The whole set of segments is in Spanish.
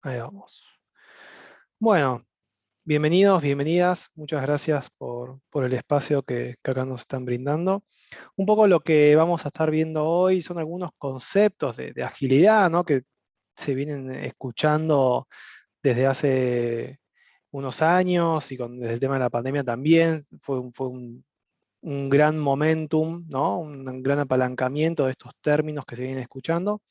Ahí vamos. Bueno, bienvenidos, bienvenidas. Muchas gracias por el espacio que acá nos están brindando. Un poco lo que vamos a estar viendo hoy son algunos conceptos de agilidad, ¿no? Que se vienen escuchando desde hace unos años y desde el tema de la pandemia también. Fue un gran momentum, ¿no? Un gran apalancamiento de estos términos que se vienen escuchando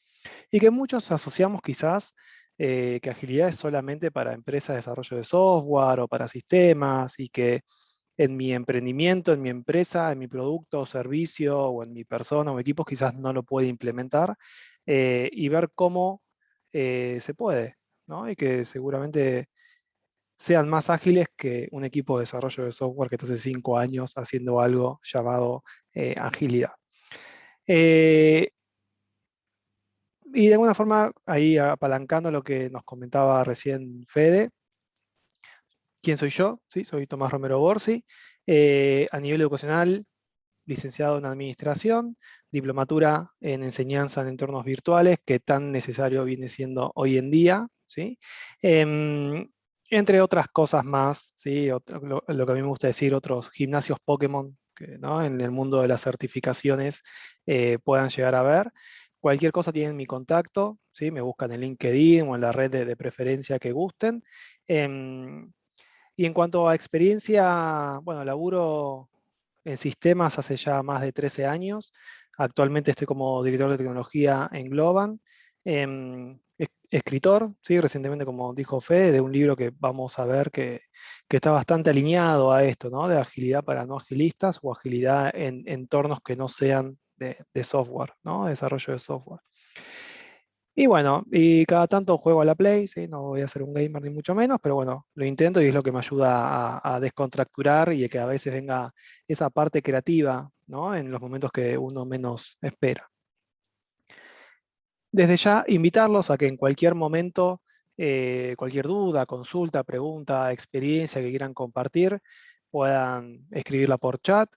y que muchos asociamos quizás que agilidad es solamente para empresas de desarrollo de software o para sistemas y que en mi emprendimiento, en mi empresa, en mi producto o servicio o en mi persona o equipos quizás no lo puede implementar y ver cómo se puede, ¿no? Y que seguramente sean más ágiles que un equipo de desarrollo de software que está hace 5 años haciendo algo llamado agilidad. Eh, y de alguna forma, ahí apalancando lo que nos comentaba recién Fede, ¿quién soy yo? Sí, soy Tomás Romero Borsi. A nivel educacional, licenciado en Administración, diplomatura en Enseñanza en Entornos Virtuales, que tan necesario viene siendo hoy en día, ¿sí? Entre otras cosas más, ¿sí? Lo que a mí me gusta decir, otros gimnasios Pokémon que, ¿no? En el mundo de las certificaciones puedan llegar a ver. Cualquier cosa tienen mi contacto, ¿sí? Me buscan en LinkedIn o en la red de preferencia que gusten. Em, y en cuanto a experiencia, bueno, laburo en sistemas hace ya más de 13 años. Actualmente estoy como director de tecnología en Globan. Escritor, ¿sí? Recientemente, como dijo Fede, de un libro que vamos a ver que está bastante alineado a esto, ¿no? De agilidad para no agilistas o agilidad en entornos que no sean de software, ¿no? Desarrollo de software. Y bueno, y cada tanto juego a la Play, ¿sí? No voy a ser un gamer ni mucho menos, pero bueno, lo intento y es lo que me ayuda a descontracturar y que a veces venga esa parte creativa, ¿no? En los momentos que uno menos espera. Desde ya, invitarlos a que en cualquier momento, cualquier duda, consulta, pregunta, experiencia que quieran compartir, puedan escribirla por chat,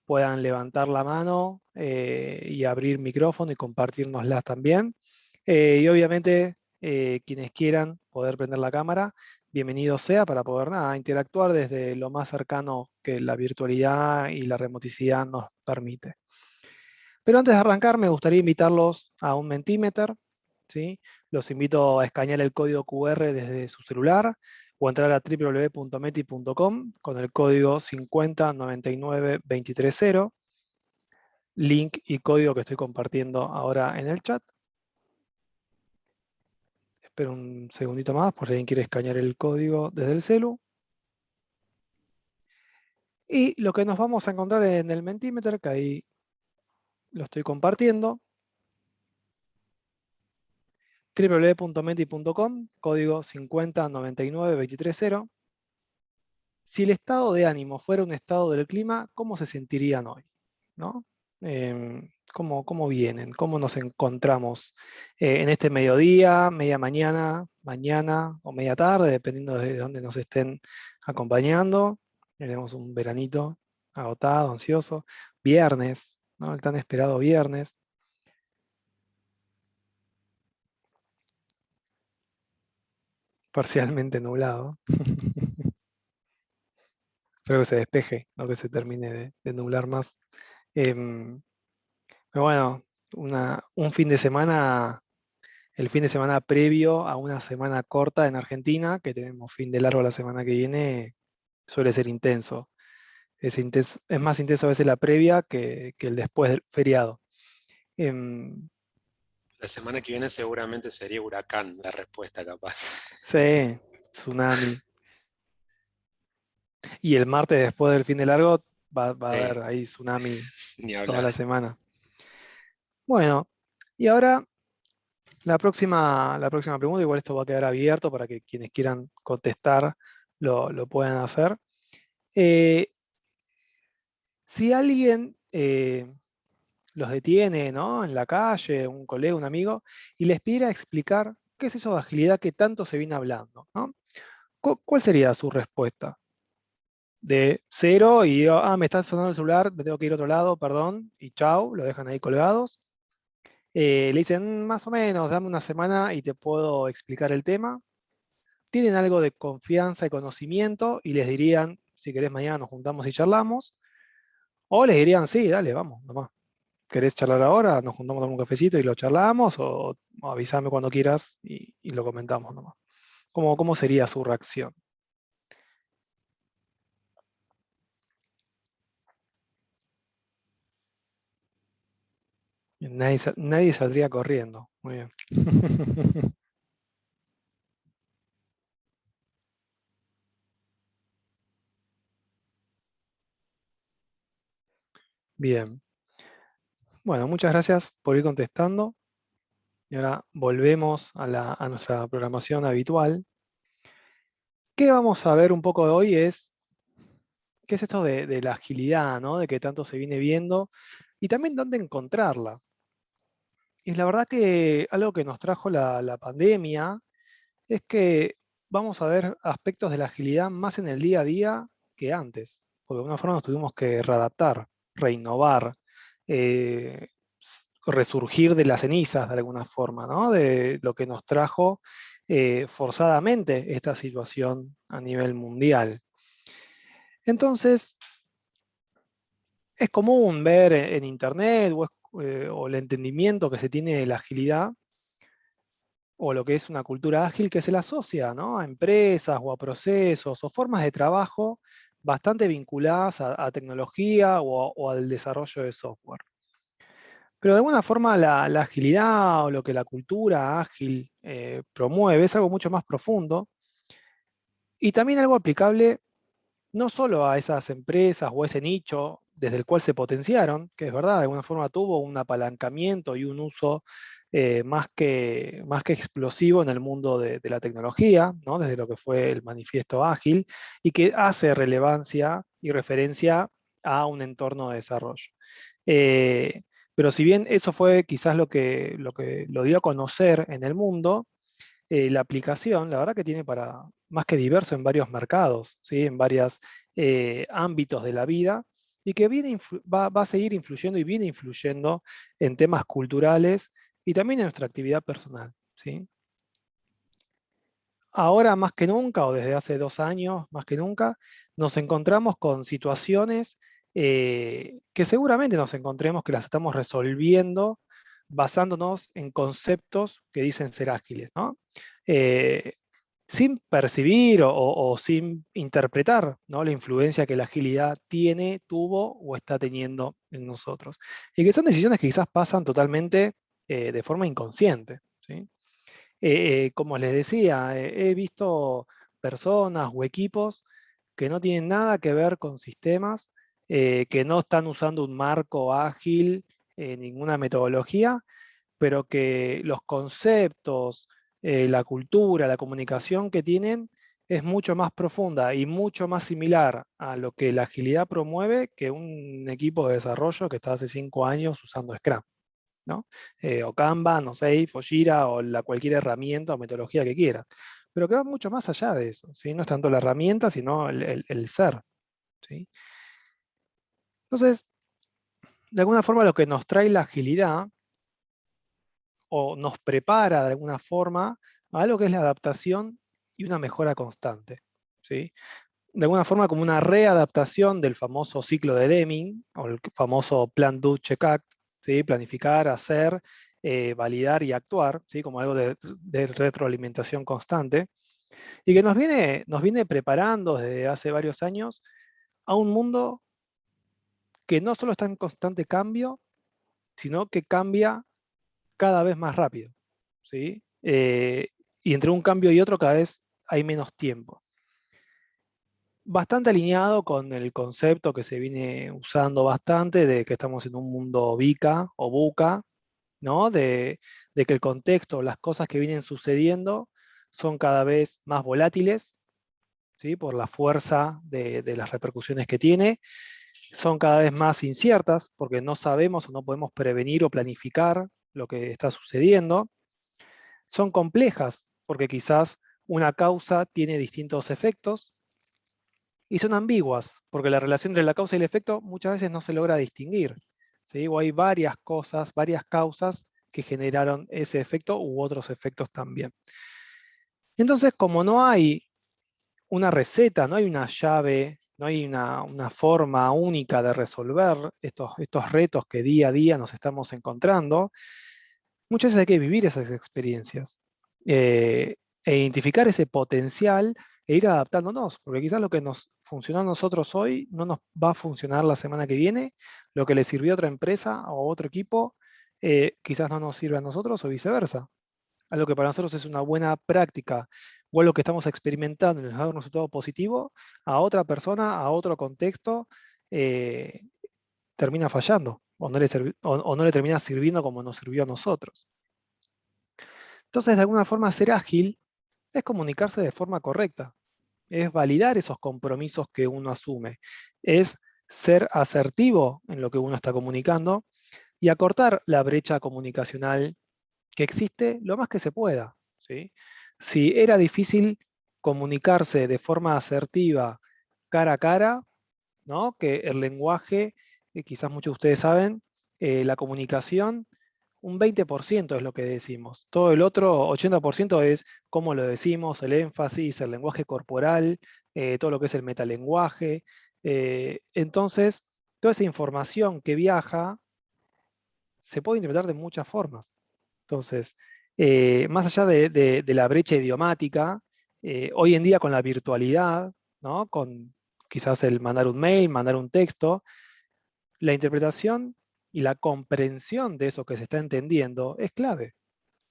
puedan levantar la mano y abrir micrófono y compartirnoslas también. Y obviamente, quienes quieran poder prender la cámara, bienvenido sea para poder nada, interactuar desde lo más cercano que la virtualidad y la remoticidad nos permite. Pero antes de arrancar, me gustaría invitarlos a un Mentimeter, ¿sí? Los invito a escanear el código QR desde su celular o entrar a www.meti.com con el código 5099230, link y código que estoy compartiendo ahora en el chat. Espero un segundito más por si alguien quiere escanear el código desde el celu. Y lo que nos vamos a encontrar en el Mentimeter, que ahí lo estoy compartiendo, www.menti.com, código 5099230. Si el estado de ánimo fuera un estado del clima, ¿cómo se sentirían hoy? ¿No? ¿Cómo vienen? ¿Cómo nos encontramos en este mediodía, media mañana, mañana o media tarde, dependiendo de dónde nos estén acompañando? Tenemos un veranito agotado, ansioso. Viernes, ¿no? El tan esperado viernes. Parcialmente nublado. Espero que se despeje, no que se termine de nublar más. Em, pero bueno, un fin de semana, el fin de semana previo a una semana corta en Argentina, que tenemos fin de largo la semana que viene, suele ser intenso. Es más intenso a veces la previa que el después del feriado. Em, La semana que viene seguramente sería huracán la respuesta capaz. sí, tsunami. Y el martes después del fin de largo va a Sí, haber ahí tsunami ni toda hablar. la semana. Bueno, y ahora la próxima pregunta, igual esto va a quedar abierto para que quienes quieran contestar lo puedan hacer. Eh, si alguien los detiene, ¿no? En la calle, un colega, un amigo, y les pidiera explicar qué es eso de agilidad que tanto se viene hablando, ¿no? ¿Cuál sería su respuesta? De cero y me está sonando el celular, me tengo que ir a otro lado, perdón, y chau, lo dejan ahí colgados. Le dicen, más o menos, dame una semana y te puedo explicar el tema". tienen algo de confianza y conocimiento y les dirían, si querés mañana nos juntamos y charlamos, o les dirían, sí, dale, vamos, nomás. ¿Querés charlar ahora? Nos juntamos a tomar un cafecito y lo charlamos, o avísame cuando quieras y lo comentamos nomás. ¿Cómo sería su reacción? Nadie saldría corriendo. Muy bien. Bien. Bueno, muchas gracias por ir contestando. Y ahora volvemos a nuestra programación habitual. ¿Qué vamos a ver un poco de hoy es qué es esto de la agilidad, ¿no? De que tanto se viene viendo y también dónde encontrarla. Y la verdad que algo que nos trajo la pandemia es que vamos a ver aspectos de la agilidad más en el día a día que antes, porque de alguna forma nos tuvimos que readaptar, reinnovar, resurgir de las cenizas de alguna forma, ¿no? De lo que nos trajo forzadamente esta situación a nivel mundial. Entonces, es común ver en Internet o el entendimiento que se tiene de la agilidad o lo que es una cultura ágil que se la asocia, ¿no? A empresas o a procesos o formas de trabajo bastante vinculadas a tecnología o al desarrollo de software. Pero de alguna forma la agilidad o lo que la cultura ágil promueve es algo mucho más profundo y también algo aplicable no solo a esas empresas o ese nicho desde el cual se potenciaron, que es verdad, de alguna forma tuvo un apalancamiento y un uso más que explosivo en el mundo de la tecnología, ¿no? Desde lo que fue el manifiesto ágil, y que hace relevancia y referencia a un entorno de desarrollo. Eh, pero si bien eso fue quizás lo que lo dio a conocer en el mundo, la aplicación, la verdad que tiene para más que diverso en varios mercados, ¿sí? En varios ámbitos de la vida, y que va a seguir influyendo y viene influyendo en temas culturales y también en nuestra actividad personal, ¿sí? Ahora más que nunca, o desde hace 2 años más que nunca, nos encontramos con situaciones que seguramente nos encontremos que las estamos resolviendo basándonos en conceptos que dicen ser ágiles, ¿no? Eh, Sin percibir o sin interpretar, ¿no? La influencia que la agilidad tiene, tuvo o está teniendo en nosotros. Y que son decisiones que quizás pasan totalmente de forma inconsciente, ¿sí? Como les decía, he visto personas o equipos que no tienen nada que ver con sistemas, que no están usando un marco ágil, ninguna metodología, pero que los conceptos, la cultura, la comunicación que tienen es mucho más profunda y mucho más similar a lo que la agilidad promueve que un equipo de desarrollo que está hace 5 años usando Scrum, ¿no? O Kanban, o Safe, o Jira, o cualquier herramienta o metodología que quieras. Pero que va mucho más allá de eso, ¿sí? No es tanto la herramienta, sino el ser, ¿sí? Entonces, de alguna forma lo que nos trae la agilidad o nos prepara de alguna forma a algo que es la adaptación y una mejora constante, ¿sí? De alguna forma como una readaptación del famoso ciclo de Deming, o el famoso Plan, Do, Check, Act, ¿sí? Planificar, hacer, validar y actuar, ¿sí? Como algo de retroalimentación constante, y que nos viene preparando desde hace varios años a un mundo que no solo está en constante cambio, sino que cambia cada vez más rápido, ¿sí? Y entre un cambio y otro cada vez hay menos tiempo. Bastante alineado con el concepto que se viene usando bastante de que estamos en un mundo VICA o VUCA, ¿no? De que el contexto, las cosas que vienen sucediendo son cada vez más volátiles, ¿sí? Por la fuerza de las repercusiones que tiene, son cada vez más inciertas porque no sabemos o no podemos prevenir o planificar lo que está sucediendo, son complejas porque quizás una causa tiene distintos efectos, y son ambiguas, porque la relación entre la causa y el efecto muchas veces no se logra distinguir, ¿sí? O hay varias cosas, varias causas que generaron ese efecto u otros efectos también. Entonces, como no hay una receta, no hay una llave, no hay una forma única de resolver estos retos que día a día nos estamos encontrando, muchas veces hay que vivir esas experiencias, e identificar ese potencial e ir adaptándonos, porque quizás lo que nos funcionó a nosotros hoy no nos va a funcionar la semana que viene, lo que le sirvió a otra empresa o otro equipo, quizás no nos sirve a nosotros o viceversa. Algo que para nosotros es una buena práctica o algo que estamos experimentando y nos da un resultado positivo, a otra persona, a otro contexto, eh, termina fallando o no le termina sirviendo como nos sirvió a nosotros. Entonces, de alguna forma, ser ágil es comunicarse de forma correcta, es validar esos compromisos que uno asume, es ser asertivo en lo que uno está comunicando y acortar la brecha comunicacional que existe lo más que se pueda, ¿sí? Si era difícil comunicarse de forma asertiva cara a cara, ¿no? Que el lenguaje, quizás muchos de ustedes saben, la comunicación, un 20% es lo que decimos. Todo el otro 80% es cómo lo decimos, el énfasis, el lenguaje corporal, todo lo que es el metalenguaje. Entonces, toda esa información que viaja se puede interpretar de muchas formas. Entonces, más allá de la brecha idiomática, hoy en día con la virtualidad, ¿no? Con quizás el mandar un mail, mandar un texto, la interpretación y la comprensión de eso que se está entendiendo es clave.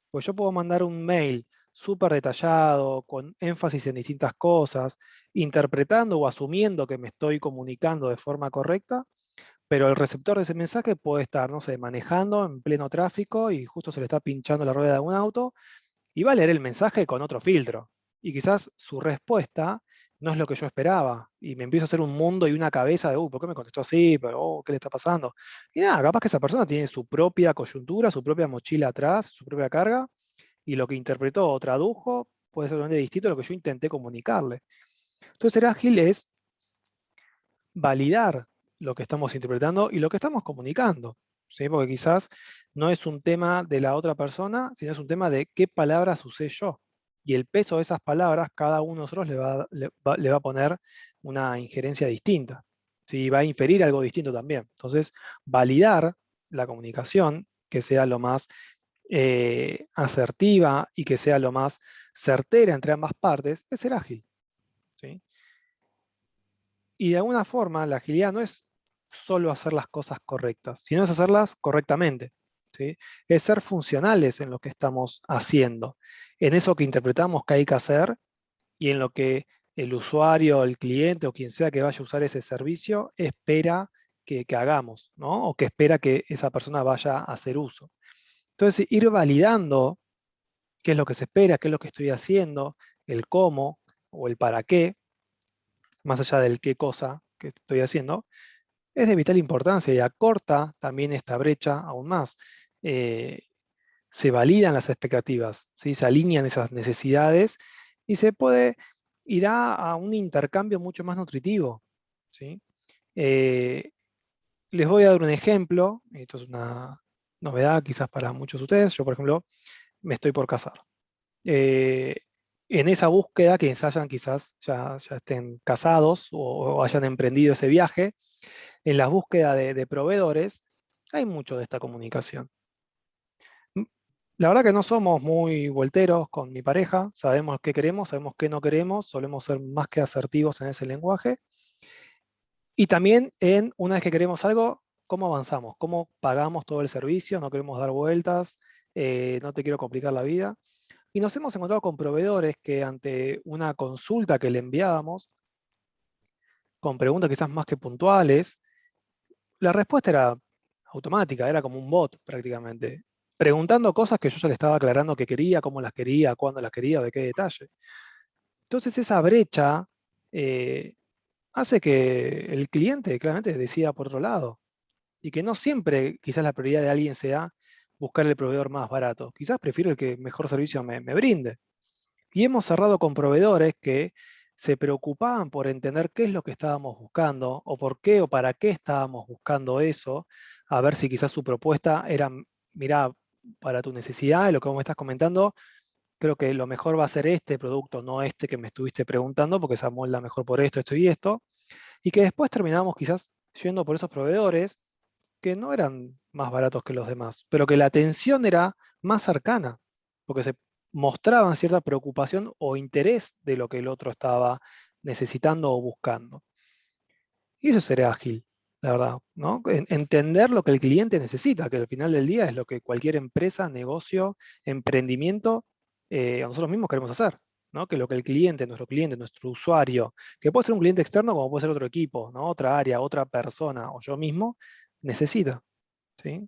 Pues yo puedo mandar un mail súper detallado, con énfasis en distintas cosas, interpretando o asumiendo que me estoy comunicando de forma correcta, pero el receptor de ese mensaje puede estar, no sé, manejando en pleno tráfico y justo se le está pinchando la rueda de un auto y va a leer el mensaje con otro filtro. Y quizás su respuesta no es lo que yo esperaba. Y me empiezo a hacer un mundo y una cabeza de, ¿por qué me contestó así? Pero, ¿qué le está pasando? Y nada, capaz que esa persona tiene su propia coyuntura, su propia mochila atrás, su propia carga, y lo que interpretó o tradujo puede ser totalmente distinto a lo que yo intenté comunicarle. Entonces, ser ágil es validar lo que estamos interpretando y lo que estamos comunicando, ¿sí? Porque quizás no es un tema de la otra persona, sino es un tema de qué palabras usé yo. Y el peso de esas palabras, cada uno de nosotros le va a poner una injerencia distinta, ¿sí? Va a inferir algo distinto también. Entonces, validar la comunicación, que sea lo más asertiva y que sea lo más certera entre ambas partes, es ser ágil, ¿sí? Y de alguna forma, la agilidad no es solo hacer las cosas correctas, sino es hacerlas correctamente, ¿sí? Es ser funcionales en lo que estamos haciendo, en eso que interpretamos que hay que hacer y en lo que el usuario, el cliente o quien sea que vaya a usar ese servicio espera que hagamos, ¿no? O que espera que esa persona vaya a hacer uso. Entonces, ir validando qué es lo que se espera, qué es lo que estoy haciendo, el cómo o el para qué, más allá del qué cosa que estoy haciendo, es de vital importancia y acorta también esta brecha aún más. Eh, Se validan las expectativas, ¿sí? Se alinean esas necesidades y se puede y da a un intercambio mucho más nutritivo, ¿sí? Eh, Les voy a dar un ejemplo, esto es una novedad quizás para muchos de ustedes. Yo, por ejemplo, me estoy por casar. Eh, en esa búsqueda, quienes hayan quizás ya estén casados o hayan emprendido ese viaje, en la búsqueda de proveedores, hay mucho de esta comunicación. Mm, La verdad que no somos muy volteros con mi pareja, sabemos qué queremos, sabemos qué no queremos, solemos ser más que asertivos en ese lenguaje. Y también en, una vez que queremos algo, cómo avanzamos, cómo pagamos todo el servicio, no queremos dar vueltas, no te quiero complicar la vida. Y nos hemos encontrado con proveedores que ante una consulta que le enviábamos, con preguntas quizás más que puntuales, la respuesta era automática, era como un bot prácticamente, preguntando cosas que yo ya le estaba aclarando que quería, cómo las quería, cuándo las quería, de qué detalle. Entonces esa brecha eh, hace que el cliente claramente decida por otro lado y que no siempre quizás la prioridad de alguien sea buscar el proveedor más barato. Quizás prefiero el que mejor servicio me brinde. Y hemos cerrado con proveedores que se preocupaban por entender qué es lo que estábamos buscando, o por qué o para qué estábamos buscando eso, a ver si quizás su propuesta era, mira, para tu necesidad, y lo que vos me estás comentando, creo que lo mejor va a ser este producto, no este que me estuviste preguntando, porque se amolda mejor por esto y esto, y que después terminamos quizás yendo por esos proveedores que no eran más baratos que los demás, pero que la atención era más cercana, porque se mostraban cierta preocupación o interés de lo que el otro estaba necesitando o buscando. Y eso sería ágil, la verdad, ¿no? Entender lo que el cliente necesita, que al final del día es lo que cualquier empresa, negocio, emprendimiento, a nosotros mismos queremos hacer, ¿no? Que lo que el cliente, nuestro usuario, que puede ser un cliente externo como puede ser otro equipo, ¿no? Otra área, otra persona o yo mismo, necesita, ¿sí?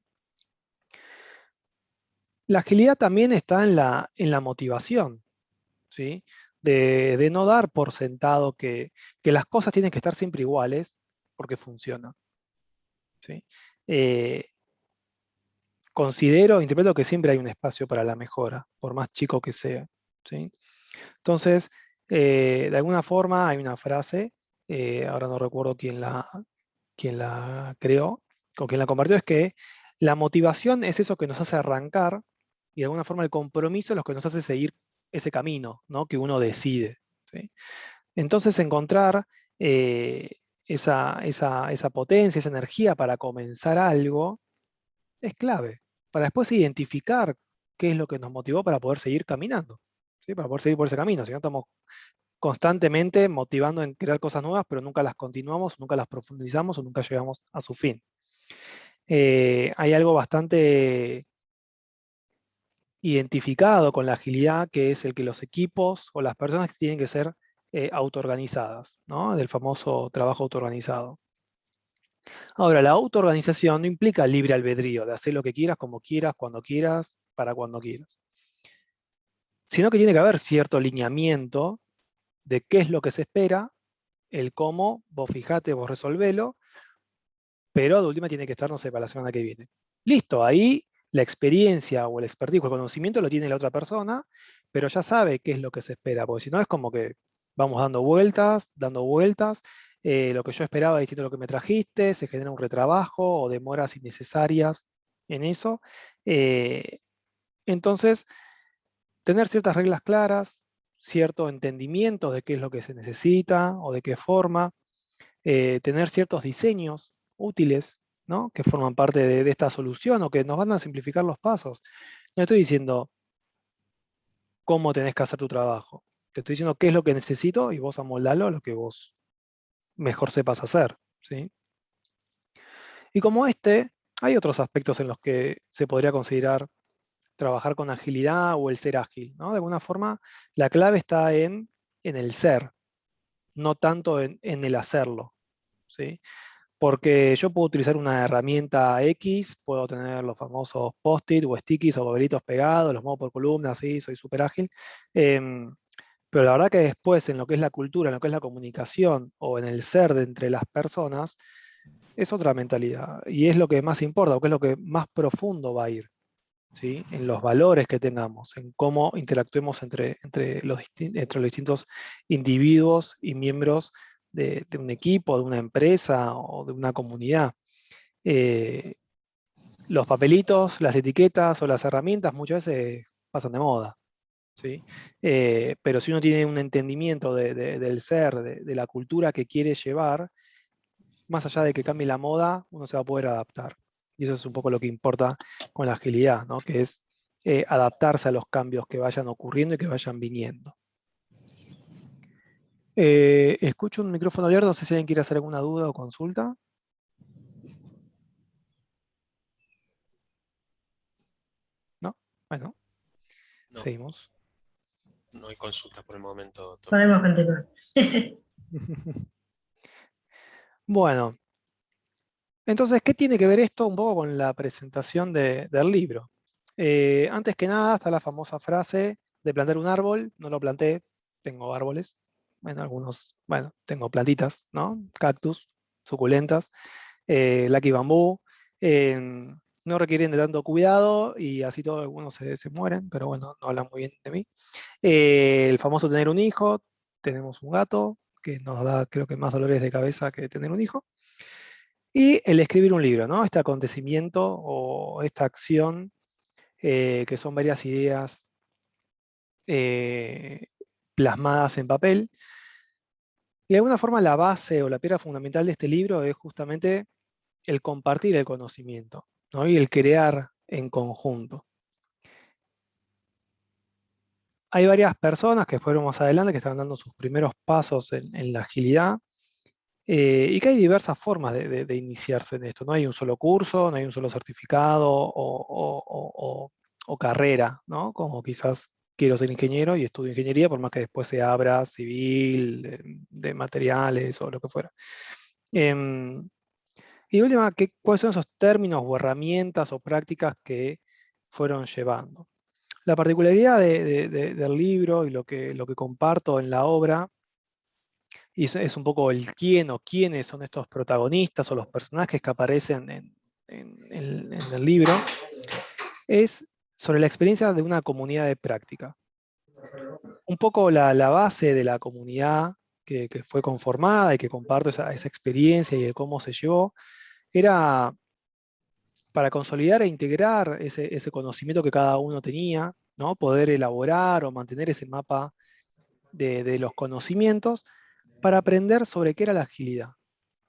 La agilidad también está en la motivación, ¿sí? De no dar por sentado que las cosas tienen que estar siempre iguales porque funcionan, ¿sí? Eh, Considero, interpreto que siempre hay un espacio para la mejora, por más chico que sea, ¿sí? Entonces, de alguna forma hay una frase, ahora no recuerdo quién la creó o quién la compartió, es que la motivación es eso que nos hace arrancar y de alguna forma el compromiso es lo que nos hace seguir ese camino, ¿no? Que uno decide, ¿sí? Entonces, encontrar esa potencia, esa energía para comenzar algo es clave, para después identificar qué es lo que nos motivó para poder seguir caminando, ¿sí? Para poder seguir por ese camino, si no estamos constantemente motivando en crear cosas nuevas, pero nunca las continuamos, nunca las profundizamos o nunca llegamos a su fin. Hay algo bastante identificado con la agilidad, que es el que los equipos o las personas tienen que ser autoorganizadas, ¿no? Del famoso trabajo autoorganizado. Ahora, la autoorganización no implica libre albedrío, de hacer lo que quieras, como quieras, cuando quieras, para cuando quieras, sino que tiene que haber cierto lineamiento de qué es lo que se espera, el cómo, vos fijate, vos resolvelo, pero de última tiene que estar, no sé, para la semana que viene. Listo, ahí la experiencia o el expertise o el conocimiento lo tiene la otra persona, pero ya sabe qué es lo que se espera, porque si no es como que vamos dando vueltas, lo que yo esperaba distinto a lo que me trajiste, se genera un retrabajo o demoras innecesarias en eso. Eh, entonces, tener ciertas reglas claras, cierto entendimiento de qué es lo que se necesita o de qué forma, tener ciertos diseños útiles, ¿no? Que forman parte de esta solución o que nos van a simplificar los pasos. No estoy diciendo cómo tenés que hacer tu trabajo, te estoy diciendo qué es lo que necesito y vos amoldalo a lo que vos mejor sepas hacer, ¿sí? Y como hay otros aspectos en los que se podría considerar trabajar con agilidad o el ser ágil, ¿no? De alguna forma, la clave está en el ser, no tanto en el hacerlo, ¿sí? Porque yo puedo utilizar una herramienta X, puedo tener los famosos post-it o stickies o papelitos pegados, los muevo por columnas, sí, soy súper ágil. Em, pero la verdad que después en lo que es la cultura, en lo que es la comunicación o en el ser de entre las personas, es otra mentalidad. Y es lo que más importa, porque es lo que más profundo va a ir, ¿sí? En los valores que tengamos, en cómo interactuemos entre los distintos individuos y miembros de un equipo, de una empresa o de una comunidad. Eh, los papelitos, las etiquetas o las herramientas muchas veces pasan de moda, ¿sí? Pero si uno tiene un entendimiento del ser, de la cultura que quiere llevar, más allá de que cambie la moda, uno se va a poder adaptar. Y eso es un poco lo que importa con la agilidad, ¿no? Que es adaptarse a los cambios que vayan ocurriendo y que vayan viniendo. Escucho un micrófono abierto, no sé si alguien quiere hacer alguna duda o consulta. ¿No? Bueno, No, seguimos. no hay consulta por el momento, Tommy. Podemos continuar. Bueno, entonces, ¿qué tiene que ver esto un poco con la presentación del libro? Antes que nada está la famosa frase de plantar un árbol. No lo planté, tengo árboles. Bueno, algunos, bueno, tengo plantitas, ¿no? Cactus, suculentas, Lucky bambú. eh, no requieren de tanto cuidado y así todos algunos se mueren, pero bueno, no hablan muy bien de mí. El famoso tener un hijo, tenemos un gato que nos da creo que más dolores de cabeza que tener un hijo. Y el escribir un libro, ¿no? Este acontecimiento o esta acción, que son varias ideas eh, plasmadas en papel. Y de alguna forma la base o la piedra fundamental de este libro es justamente el compartir el conocimiento, ¿no? Y el crear en conjunto. Hay varias personas que fueron más adelante que están dando sus primeros pasos en la agilidad, y que hay diversas formas de iniciarse en esto. No hay un solo curso, no hay un solo certificado o carrera, ¿no? Como quizás quiero ser ingeniero y estudio ingeniería, por más que después se abra civil, de materiales o lo que fuera. Em, y de última, ¿cuáles son esos términos o herramientas o prácticas que fueron llevando? La particularidad del libro y lo que comparto en la obra, y es un poco el quién o quiénes son estos protagonistas o los personajes que aparecen en el libro, es sobre la experiencia de una comunidad de práctica. Un poco la base de la comunidad que fue conformada y que comparto esa experiencia y de cómo se llevó, era para consolidar e integrar ese conocimiento que cada uno tenía, ¿no? Poder elaborar o mantener ese mapa de los conocimientos para aprender sobre qué era la agilidad,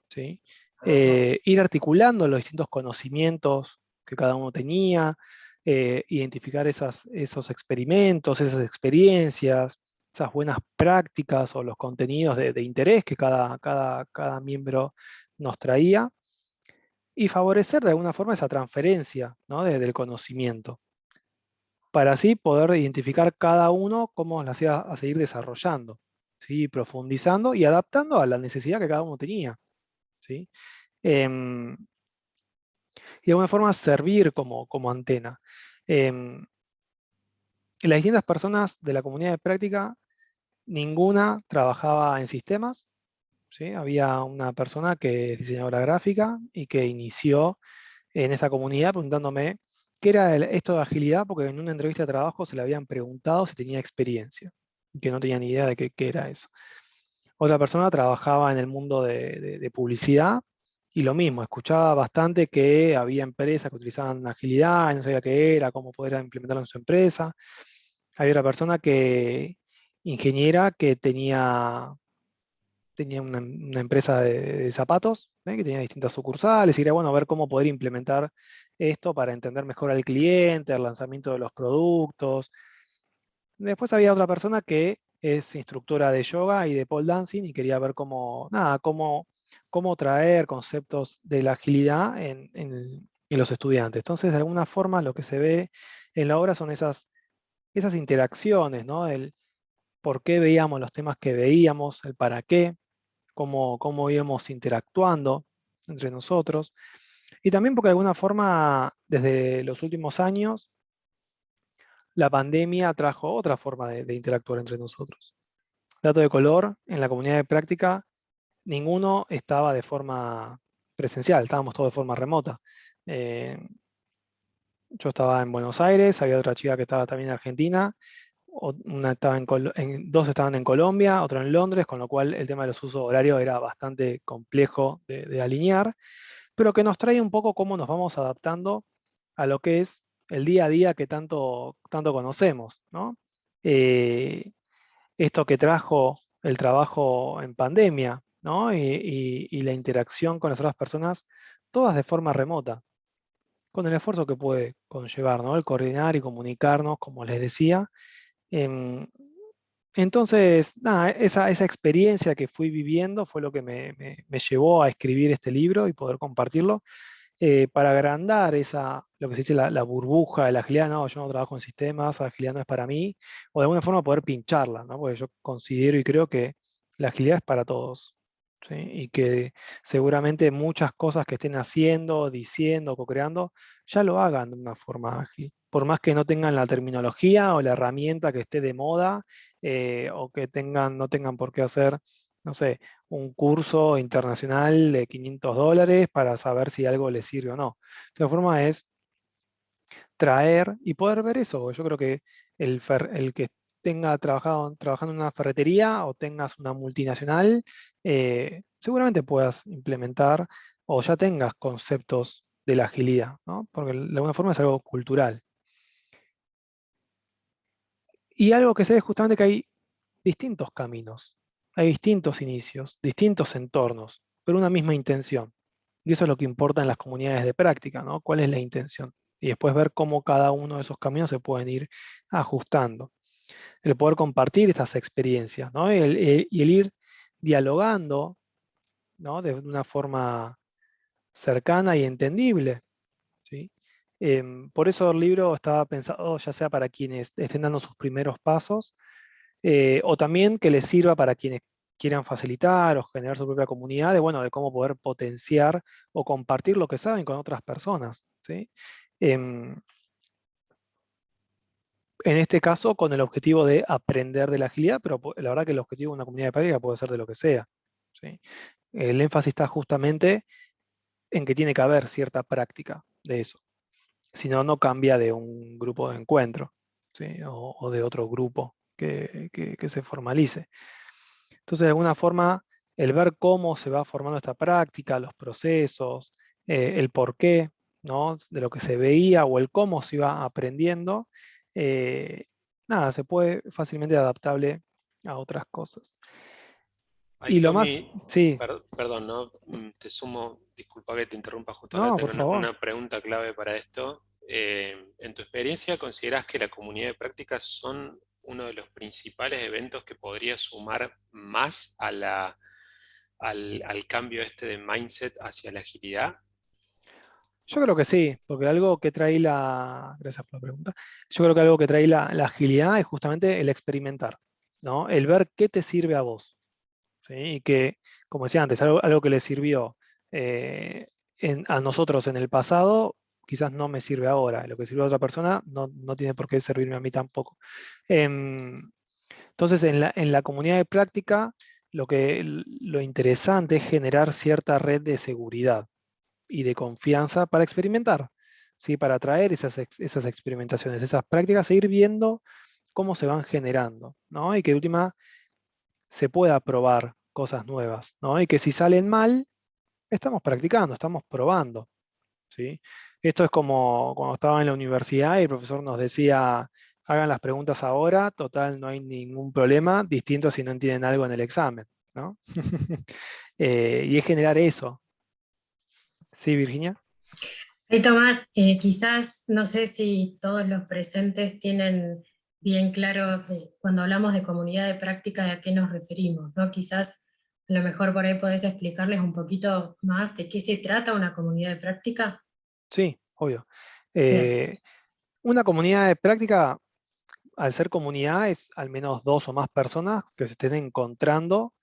¿sí? Ir articulando los distintos conocimientos que cada uno tenía, identificar esos experimentos, esas experiencias, esas buenas prácticas o los contenidos de interés que cada miembro nos traía, y favorecer de alguna forma esa transferencia, ¿no? Del conocimiento, para así poder identificar cada uno cómo las iba a seguir desarrollando, ¿sí? Profundizando y adaptando a la necesidad que cada uno tenía, ¿sí? Em, y de alguna forma servir como antena. Em, las distintas personas de la comunidad de práctica, ninguna trabajaba en sistemas, ¿sí? Había una persona que es diseñadora gráfica y que inició en esa comunidad preguntándome qué era esto de agilidad, porque en una entrevista de trabajo se le habían preguntado si tenía experiencia, y que no tenía ni idea de qué era eso. Otra persona trabajaba en el mundo de publicidad y lo mismo, escuchaba bastante que había empresas que utilizaban agilidad, y no sabía qué era, cómo poder implementarlo en su empresa. Había otra persona ingeniera, que tenía una empresa de zapatos, que tenía distintas sucursales, y era bueno ver cómo poder implementar esto para entender mejor al cliente, el lanzamiento de los productos. Después había otra persona que es instructora de yoga y de pole dancing y quería ver cómo traer conceptos de la agilidad en los estudiantes. Entonces, de alguna forma, lo que se ve en la obra son esas interacciones, ¿no? El por qué veíamos los temas que veíamos, el para qué, cómo íbamos interactuando entre nosotros. Y también porque de alguna forma, desde los últimos años, la pandemia trajo otra forma de interactuar entre nosotros. Dato de color, en la comunidad de práctica, ninguno estaba de forma presencial, estábamos todos de forma remota. Eh, yo estaba en Buenos Aires, había otra chica que estaba también en Argentina, una estaba dos estaban en Colombia, otra en Londres, con lo cual el tema de los usos horarios era bastante complejo de alinear, pero que nos trae un poco cómo nos vamos adaptando a lo que es el día a día que tanto conocemos, ¿no? Eh, Esto que trajo el trabajo en pandemia, ¿no? Y la interacción con las otras personas, todas de forma remota, con el esfuerzo que puede conllevar, ¿no? El coordinar y comunicarnos, como les decía. Em, entonces, nada, esa experiencia que fui viviendo fue lo que me llevó a escribir este libro y poder compartirlo, para agrandar lo que se dice la burbuja de la agilidad. No, yo no trabajo en sistemas, la agilidad no es para mí, o de alguna forma poder pincharla, ¿no? Porque yo considero y creo que la agilidad es para todos, ¿sí? Y que seguramente muchas cosas que estén haciendo, diciendo, co-creando, ya lo hagan de una forma ágil. Por más que no tengan la terminología o la herramienta que esté de moda, o que no tengan por qué hacer, no sé, un curso internacional de $500 para saber si algo les sirve o no. De todas formas es traer y poder ver eso. Yo creo que el que trabajando en una ferretería o tengas una multinacional, seguramente puedas implementar o ya tengas conceptos de la agilidad, ¿no? Porque de alguna forma es algo cultural. Y algo que sé es justamente que hay distintos caminos, hay distintos inicios, distintos entornos, pero una misma intención. Y eso es lo que importa en las comunidades de práctica, ¿no? ¿Cuál es la intención? Y después ver cómo cada uno de esos caminos se pueden ir ajustando. El poder compartir estas experiencias, ¿no? Y el ir dialogando, ¿no? De una forma cercana y entendible, ¿sí? Por eso el libro estaba pensado ya sea para quienes estén dando sus primeros pasos, o también que les sirva para quienes quieran facilitar o generar su propia comunidad, de, bueno, de cómo poder potenciar o compartir lo que saben con otras personas, ¿sí? Em, en este caso, con el objetivo de aprender de la agilidad, pero la verdad que el objetivo de una comunidad de práctica puede ser de lo que sea, ¿sí? El énfasis está justamente en que tiene que haber cierta práctica de eso. Si no, no cambia de un grupo de encuentro, ¿sí? O de otro grupo que se formalice. Entonces, de alguna forma, el ver cómo se va formando esta práctica, los procesos, el porqué, ¿no? De lo que se veía o el cómo se iba aprendiendo, eh, nada, se puede fácilmente adaptable a otras cosas. Ahí, Y lo más, Tommy, sí, perdón, ¿no? Te sumo, disculpa que te interrumpa justo acá, no, por tengo favor. una pregunta clave para esto. En tu experiencia, ¿consideras que la comunidad de prácticas son uno de los principales eventos que podría sumar más a al cambio este de mindset hacia la agilidad? Yo creo que sí, porque algo que trae Gracias por la pregunta. Yo creo que algo que trae la agilidad es justamente el experimentar, ¿no? El ver qué te sirve a vos, ¿sí? Y que, como decía antes, algo que le sirvió eh, a nosotros en el pasado, quizás no me sirve ahora. Lo que sirve a otra persona no tiene por qué servirme a mí tampoco. Em, entonces, en la comunidad de práctica, lo interesante es generar cierta red de seguridad y de confianza para experimentar, ¿sí? Para traer esas experimentaciones, esas prácticas, e ir viendo cómo se van generando, ¿no? Y que de última se pueda probar cosas nuevas, ¿no? Y que si salen mal, estamos practicando, estamos probando, ¿sí? Esto es como cuando estaba en la universidad y el profesor nos decía, hagan las preguntas ahora, total, no hay ningún problema, distinto si no entienden algo en el examen, ¿no? Y es generar eso. ¿Sí, Virginia? Hey, Tomás, quizás no sé si todos los presentes tienen bien claro cuando hablamos de comunidad de práctica a qué nos referimos, ¿no? Quizás a lo mejor por ahí podés explicarles un poquito más de qué se trata una comunidad de práctica. Sí, obvio. Eh, Gracias. una comunidad de práctica, al ser comunidad, es al menos dos o más personas que se estén encontrando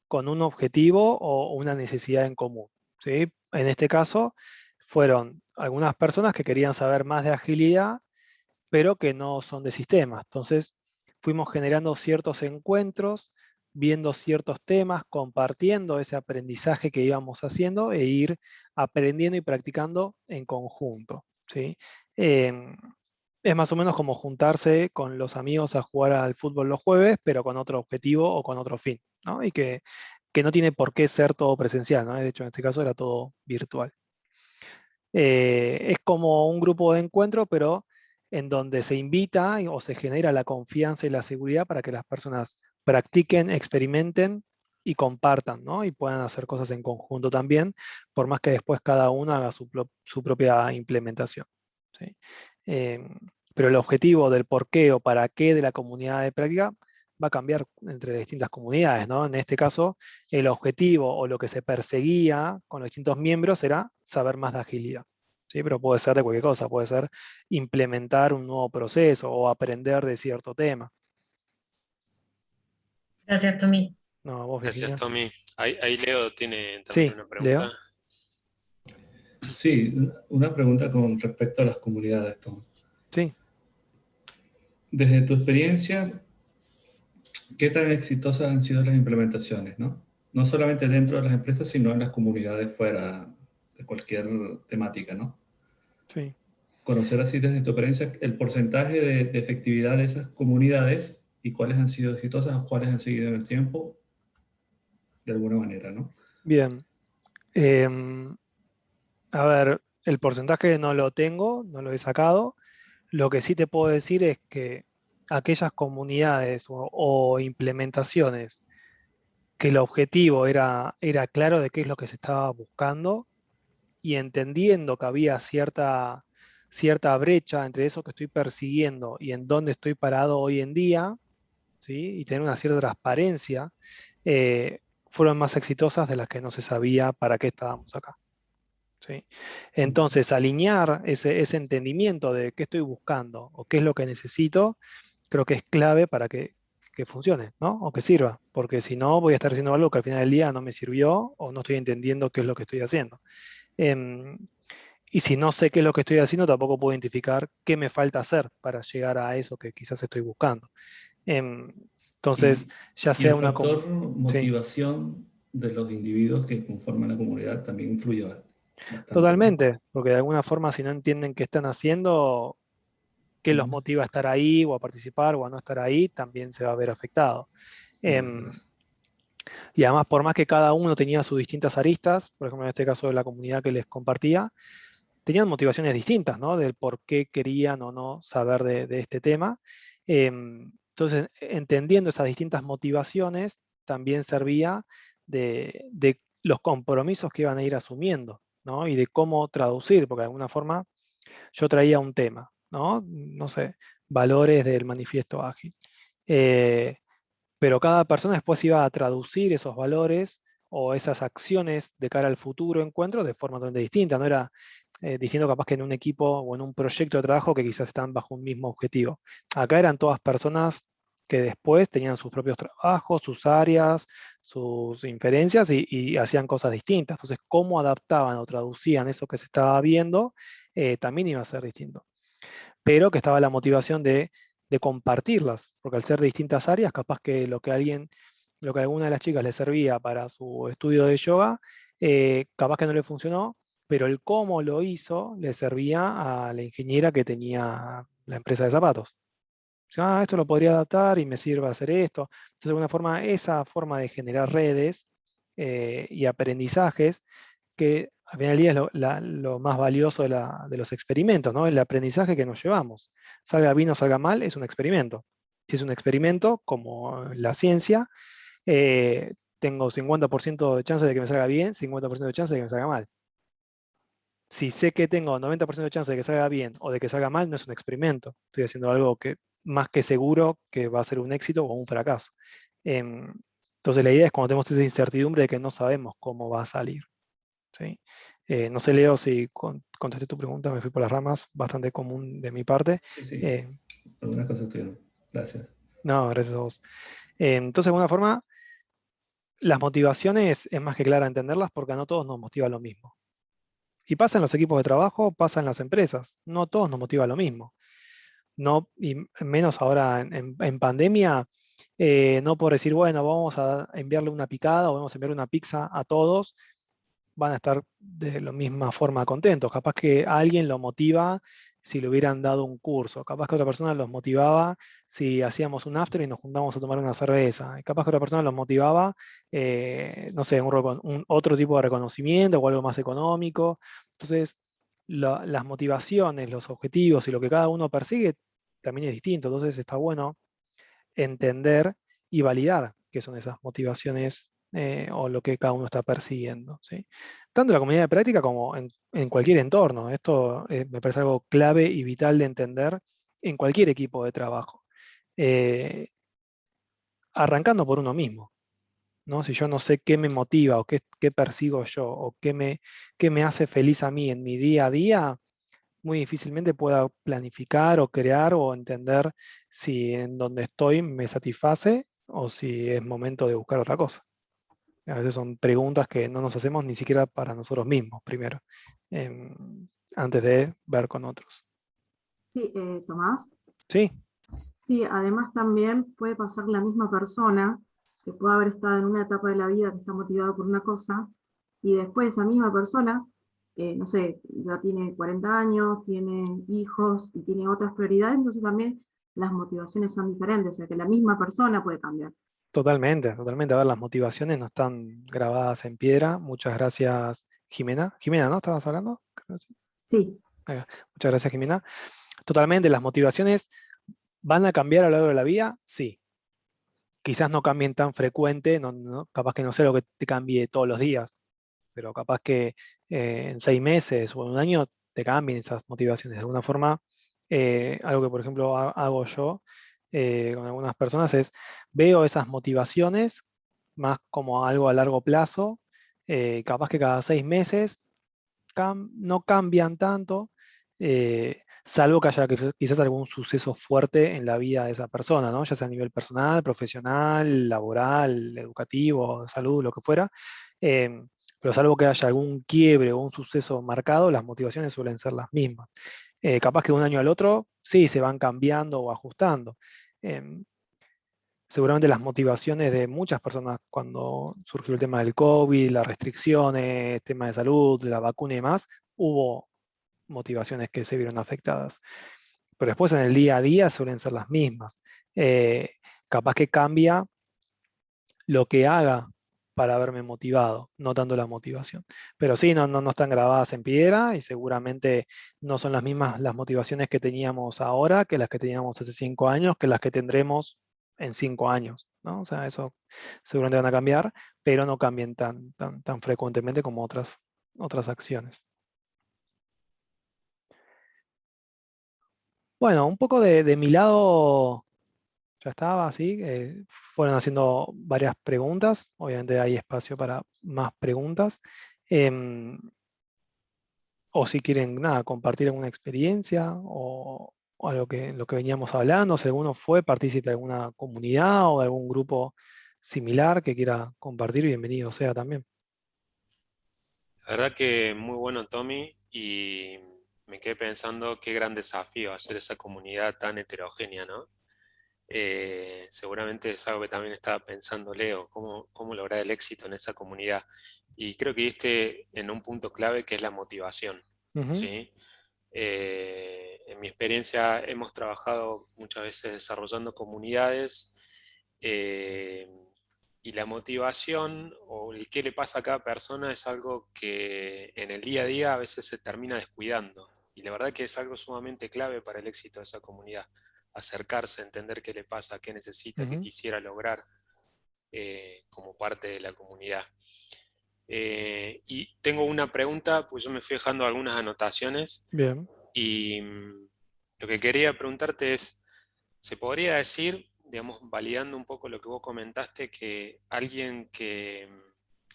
con un objetivo o una necesidad en común, ¿sí? En este caso, fueron algunas personas que querían saber más de agilidad, pero que no son de sistemas. Entonces, fuimos generando ciertos encuentros, viendo ciertos temas, compartiendo ese aprendizaje que íbamos haciendo e ir aprendiendo y practicando en conjunto, ¿sí? Em, es más o menos como juntarse con los amigos a jugar al fútbol los jueves, pero con otro objetivo o con otro fin, ¿no? Y que no tiene por qué ser todo presencial, ¿no? De hecho, en este caso era todo virtual. Es como un grupo de encuentro, pero en donde se invita o se genera la confianza y la seguridad para que las personas practiquen, experimenten y compartan, ¿no? Y puedan hacer cosas en conjunto también, por más que después cada uno haga su propia implementación, ¿sí? Eh, pero el objetivo del por qué o para qué de la comunidad de práctica va a cambiar entre distintas comunidades, ¿no? En este caso, el objetivo o lo que se perseguía con los distintos miembros era saber más de agilidad, ¿sí? Pero puede ser de cualquier cosa, puede ser implementar un nuevo proceso o aprender de cierto tema. Gracias, Tommy. No, vos, Gracias, Virginia. Tommy. Ahí Leo tiene también Sí, una Leo. pregunta. Sí, una pregunta con respecto a las comunidades, Tom. Sí. Desde tu experiencia, ¿qué tan exitosas han sido las implementaciones, no? No solamente dentro de las empresas, sino en las comunidades fuera de cualquier temática, ¿no? Sí. Conocer así desde tu experiencia el porcentaje de efectividad de esas comunidades y cuáles han sido exitosas o cuáles han seguido en el tiempo, de alguna manera, ¿no? Bien. Em, a ver, el porcentaje no lo tengo, no lo he sacado. Lo que sí te puedo decir es que aquellas comunidades o implementaciones que el objetivo era claro de qué es lo que se estaba buscando y entendiendo que había cierta brecha entre eso que estoy persiguiendo y en dónde estoy parado hoy en día, ¿sí? Y tener una cierta transparencia, fueron más exitosas de las que no se sabía para qué estábamos acá. ¿Sí? Entonces, alinear ese entendimiento de qué estoy buscando o qué es lo que necesito, creo que es clave para que funcione, ¿no? O que sirva, porque si no voy a estar haciendo algo que al final del día no me sirvió o no estoy entendiendo qué es lo que estoy haciendo. Y si no sé qué es lo que estoy haciendo, tampoco puedo identificar qué me falta hacer para llegar a eso que quizás estoy buscando. Entonces, ya Y sea el una... factor Sí, motivación de los individuos que conforman la comunidad también influye bastante, ¿no? totalmente, porque de alguna forma si no entienden qué están haciendo, qué los Mm. motiva a estar ahí o a participar o a no estar ahí, también se va a ver afectado. Claro. Y además, por más que cada uno tenía sus distintas aristas, por ejemplo, en este caso de la comunidad que les compartía, tenían motivaciones distintas, ¿no? Del por qué querían o no saber de este tema. Entonces, entendiendo esas distintas motivaciones, también servía de los compromisos que iban a ir asumiendo, ¿no? Y de cómo traducir, porque de alguna forma yo traía un tema, ¿no? No sé, valores del manifiesto ágil. Eh, pero cada persona después iba a traducir esos valores o esas acciones de cara al futuro encuentro de forma totalmente distinta. No era distinto capaz que en un equipo o en un proyecto de trabajo que quizás están bajo un mismo objetivo. Acá eran todas personas que después tenían sus propios trabajos, sus áreas, sus inferencias y hacían cosas distintas. Entonces, cómo adaptaban o traducían eso que se estaba viendo, también iba a ser distinto. Pero que estaba la motivación de compartirlas, porque al ser de distintas áreas, capaz que lo que a alguna de las chicas le servía para su estudio de yoga, capaz que no le funcionó, pero el cómo lo hizo le servía a la ingeniera que tenía la empresa de zapatos. Esto lo podría adaptar y me sirve hacer esto. Entonces, de alguna forma, esa forma de generar redes y aprendizajes, que al final del día es lo más valioso de los experimentos, ¿no? El aprendizaje que nos llevamos. Salga bien o salga mal, es un experimento. Si es un experimento, como la ciencia, tengo 50% de chance de que me salga bien, 50% de chance de que me salga mal. Si sé que tengo 90% de chance de que salga bien o de que salga mal, no es un experimento. Estoy haciendo algo que más que seguro que va a ser un éxito o un fracaso. Em, entonces la idea es cuando tenemos esa incertidumbre de que no sabemos cómo va a salir. ¿Sí? No sé, Leo, si contesté tu pregunta, me fui por las ramas, bastante común de mi parte. Sí. Algunas cosas estuvieron. Gracias. No, gracias a vos. Entonces, de alguna forma, las motivaciones es más que clara entenderlas porque no todos nos motiva lo mismo. Y pasa en los equipos de trabajo, pasa en las empresas. No a todos nos motiva lo mismo. No, y menos ahora en pandemia, no por decir, bueno, vamos a enviarle una picada o vamos a enviar una pizza a todos, van a estar de la misma forma contentos. Capaz que a alguien lo motiva si le hubieran dado un curso. Capaz que otra persona los motivaba si hacíamos un after y nos juntamos a tomar una cerveza. Y capaz que otra persona los motivaba, no sé, otro tipo de reconocimiento o algo más económico. Entonces, las motivaciones, los objetivos y lo que cada uno persigue también es distinto. Entonces, está bueno entender y validar qué son esas motivaciones o lo que cada uno está persiguiendo, ¿sí? Tanto en la comunidad de práctica como en cualquier entorno. Esto me parece algo clave y vital de entender en cualquier equipo de trabajo. Eh, Arrancando por uno mismo, ¿no? Si yo no sé qué me motiva o qué persigo yo o qué me hace feliz a mí en mi día a día, muy difícilmente pueda planificar o crear o entender si en donde estoy me satisface o si es momento de buscar otra cosa. A veces son preguntas que no nos hacemos ni siquiera para nosotros mismos primero, antes de ver con otros. Sí, Tomás. Sí, Sí, además también puede pasar la misma persona que puede haber estado en una etapa de la vida que está motivada por una cosa y después esa misma persona, no sé, ya tiene 40 años, tiene hijos y tiene otras prioridades, entonces también las motivaciones son diferentes, o sea que la misma persona puede cambiar. totalmente, totalmente. A ver, las motivaciones no están grabadas en piedra. Muchas gracias, Jimena. Jimena, ¿no? ¿Estabas hablando? Sí. Muchas gracias, Jimena. Totalmente, las motivaciones ¿Van a cambiar a lo largo de la vida? Sí. Quizás no cambien tan frecuente, capaz que no sea lo que te cambie todos los días, pero capaz que en 6 meses o en un año te cambien esas motivaciones. De alguna forma, algo que por ejemplo hago yo con algunas personas es, veo esas motivaciones más como algo a largo plazo, capaz que cada 6 meses no cambian tanto, salvo que haya quizás algún suceso fuerte en la vida de esa persona, ¿no? Ya sea a nivel personal, profesional, laboral, educativo, de salud, lo que fuera. Pero salvo que haya algún quiebre o un suceso marcado, las motivaciones suelen ser las mismas. Capaz que de un año al otro, sí, se van cambiando o ajustando. Em, Seguramente las motivaciones de muchas personas cuando surgió el tema del COVID, las restricciones, tema de salud, la vacuna y demás, hubo motivaciones que se vieron afectadas. Pero después en el día a día suelen ser las mismas. Eh, Capaz que cambia lo que haga para haberme motivado, no tanto la motivación. Pero sí, no están grabadas en piedra y seguramente no son las mismas las motivaciones que teníamos ahora que las que teníamos hace 5 años, que las que tendremos en 5 años, ¿no? O sea, eso seguramente van a cambiar, pero no cambien tan frecuentemente como otras acciones. Bueno, un poco de mi lado ya estaba, así. Fueron haciendo varias preguntas. Obviamente hay espacio para más preguntas. Em, o si quieren, nada, compartir alguna experiencia o algo lo que veníamos hablando, si alguno fue partícipe de alguna comunidad o de algún grupo similar que quiera compartir, bienvenido sea también. La verdad que muy bueno, Tommy, y me quedé pensando qué gran desafío hacer esa comunidad tan heterogénea, ¿no? Seguramente es algo que también estaba pensando Leo, cómo lograr el éxito en esa comunidad. Y creo que diste en un punto clave que es la motivación, Ujú, ¿sí? En mi experiencia hemos trabajado muchas veces desarrollando comunidades, eh, y la motivación o el qué le pasa a cada persona es algo que en el día a día a veces se termina descuidando. Y la verdad que es algo sumamente clave para el éxito de esa comunidad. Acercarse, entender qué le pasa, qué necesita, qué ujú. quisiera lograr como parte de la comunidad. Y tengo una pregunta, pues yo me fui dejando algunas anotaciones Bien. y lo que quería preguntarte es, ¿se podría decir, digamos, validando un poco lo que vos comentaste, que alguien que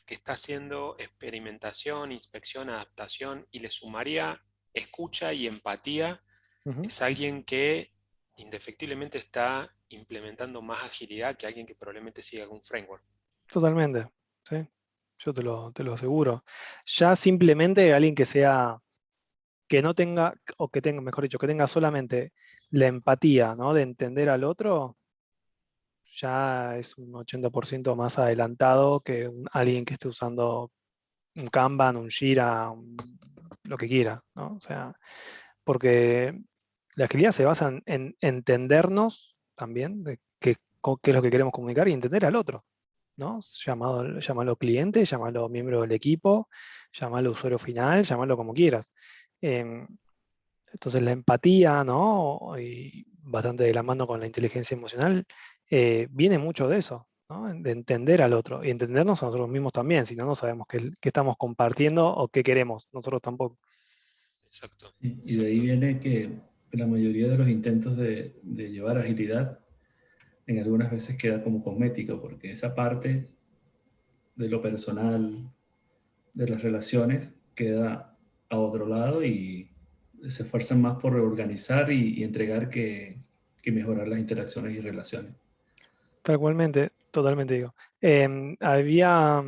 está haciendo experimentación, inspección, adaptación y le sumaría escucha y empatía, Ujú. es alguien que indefectiblemente está implementando más agilidad que alguien que probablemente siga algún framework? Totalmente. Sí. Yo te lo aseguro. Ya simplemente alguien que no tenga, o que tenga, mejor dicho, que tenga solamente la empatía, ¿no? De entender al otro, ya es un 80% más adelantado que alguien que esté usando un Kanban, un Jira, lo que quiera, ¿no? O sea, porque la agilidad se basa en entendernos también, de qué es lo que queremos comunicar y entender al otro, ¿no? Llámalo cliente, llámalo miembro del equipo, llámalo usuario final, llámalo como quieras. Em, Entonces la empatía, ¿no? Y bastante de la mano con la inteligencia emocional, viene mucho de eso, ¿no? De entender al otro y entendernos a nosotros mismos también, si no, no sabemos qué estamos compartiendo o qué queremos, nosotros tampoco. Exacto, Y de ahí exacto. viene que la mayoría de los intentos de llevar agilidad en algunas veces queda como cosmético, porque esa parte de lo personal, de las relaciones, queda a otro lado y se esfuerzan más por organizar y entregar que mejorar las interacciones y relaciones. Tal cualmente, totalmente digo. Había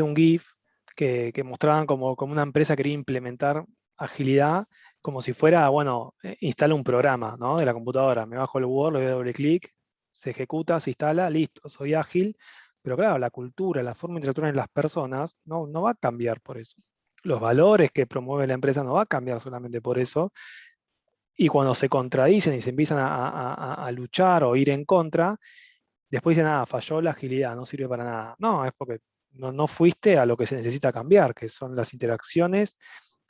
un GIF que mostraban como una empresa quería implementar agilidad como si fuera, bueno, instala un programa, ¿no? De la computadora. Me bajo el Word, le doy doble clic, se ejecuta, se instala, listo, soy ágil. Pero claro, la cultura, la forma de interactuar en las personas no va a cambiar por eso. Los valores que promueve la empresa no va a cambiar solamente por eso. Y cuando se contradicen y se empiezan a luchar o ir en contra, después dicen, falló la agilidad, no sirve para nada. No, es porque no fuiste a lo que se necesita cambiar, que son las interacciones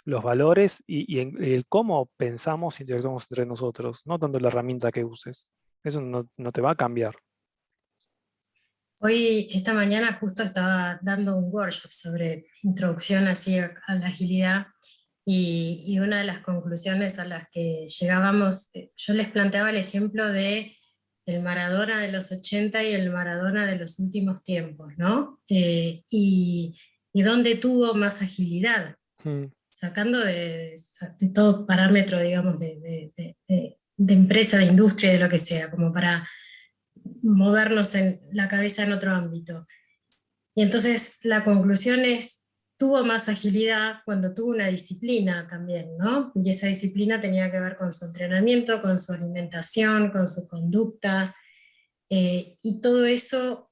los valores y el cómo pensamos e interactuamos entre nosotros, no tanto la herramienta que uses. Eso no te va a cambiar. Hoy, esta mañana, justo estaba dando un workshop sobre introducción así a la agilidad y una de las conclusiones a las que llegábamos, yo les planteaba el ejemplo de el Maradona de los 80 y el Maradona de los últimos tiempos, ¿no? Y dónde tuvo más agilidad, Mm, sacando de todo parámetro, digamos, de empresa, de industria, de lo que sea, como para movernos en la cabeza en otro ámbito. Y entonces la conclusión es, tuvo más agilidad cuando tuvo una disciplina también, ¿no? Y esa disciplina tenía que ver con su entrenamiento, con su alimentación, con su conducta, y todo eso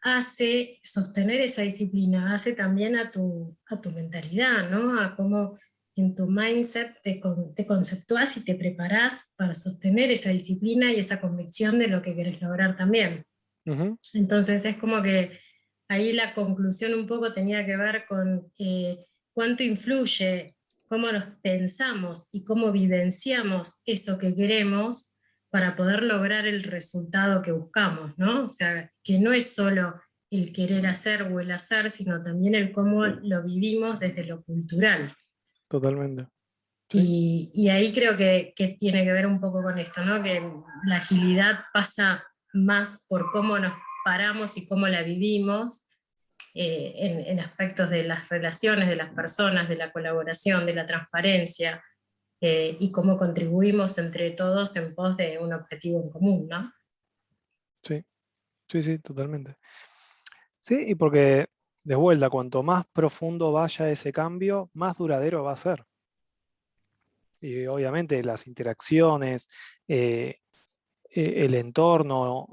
hace, sostener esa disciplina, hace también a tu mentalidad, ¿no? A cómo en tu mindset te conceptúas y te preparás para sostener esa disciplina y esa convicción de lo que querés lograr también. ujú, Entonces es como que ahí la conclusión un poco tenía que ver con cuánto influye cómo nos pensamos y cómo vivenciamos eso que queremos para poder lograr el resultado que buscamos, ¿no? O sea, que no es solo el querer hacer o el hacer, sino también el cómo lo vivimos desde lo cultural. totalmente. Sí, Y ahí creo que tiene que ver un poco con esto, ¿no? Que la agilidad pasa más por cómo nos paramos y cómo la vivimos en aspectos de las relaciones, de las personas, de la colaboración, de la transparencia, y cómo contribuimos entre todos en pos de un objetivo en común, ¿no? sí, sí, sí, totalmente. Sí, y porque, de vuelta, cuanto más profundo vaya ese cambio, más duradero va a ser. Y obviamente las interacciones, eh, el entorno